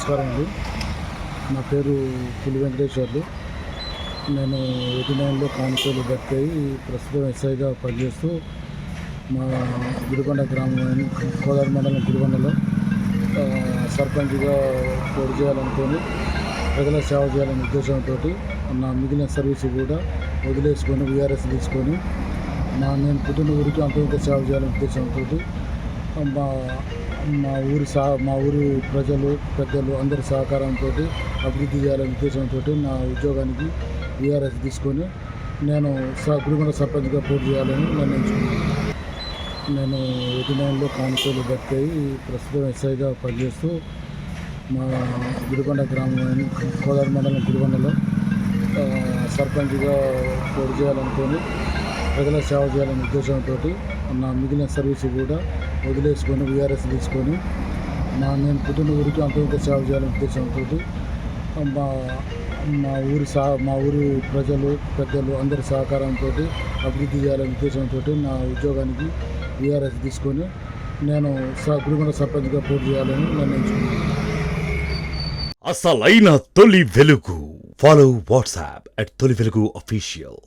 నమస్కారం అండి. నా పేరు పులి వెంకటేశ్వర్లు. నేను 89లో కానిస్టేబుల్ భర్తీ అయ్యి ప్రస్తుతం ఎస్ఐగా పనిచేస్తూ మా గుడికొండ గ్రామం కోదాడ మండలం గుడికొండలో సర్పంచ్గా పోటీ చేయాలనుకొని ప్రజల సేవ చేయాలనే ఉద్దేశంతో నా మిగిలిన సర్వీస్ కూడా వదిలేసుకొని వీఆర్ఎస్ తీసుకొని నేను పుట్టిన ఊరికి అంత సేవ చేయాలనే ఉద్దేశంతో మా ఊరి ప్రజలు పెద్దలు అందరి సహకారంతో అభివృద్ధి చేయాలనే ఉద్దేశంతో నా ఉద్యోగానికి వీఆర్ఎస్ తీసుకొని నేను గుడికొండ సర్పంచ్గా పోటీ చేయాలని నిర్ణయించుకున్నాను. నేను 89లో కానిస్టేబుల్ భర్తీ అయ్యి ప్రస్తుతం ఎస్ఐగా పనిచేస్తూ మా గుడికొండ గ్రామం కోదాడ మండలం గుడికొండలో సర్పంచ్గా పోటీ చేయాలనుకొని ప్రజల సేవ చేయాలనే ఉద్దేశంతో నా మిగిలిన సర్వీస్ కూడా వదిలేసుకొని వీఆర్ఎస్ తీసుకొని నేను పుట్టిన ఊరికి అంత సేవ చేయాలనే ఉద్దేశంతో మా ఊరి ప్రజలు పెద్దలు అందరి సహకారంతో అభివృద్ధి చేయాలనే ఉద్దేశంతో నా ఉద్యోగానికి వీఆర్ఎస్ తీసుకొని నేను గుడికొండ సర్పంచ్గా పోటీ చేయాలని నిర్ణయించుకున్నాను. అసలైన తొలి వెలుగు. ఫాలో వాట్సాప్ @తొలి వెలుగు official.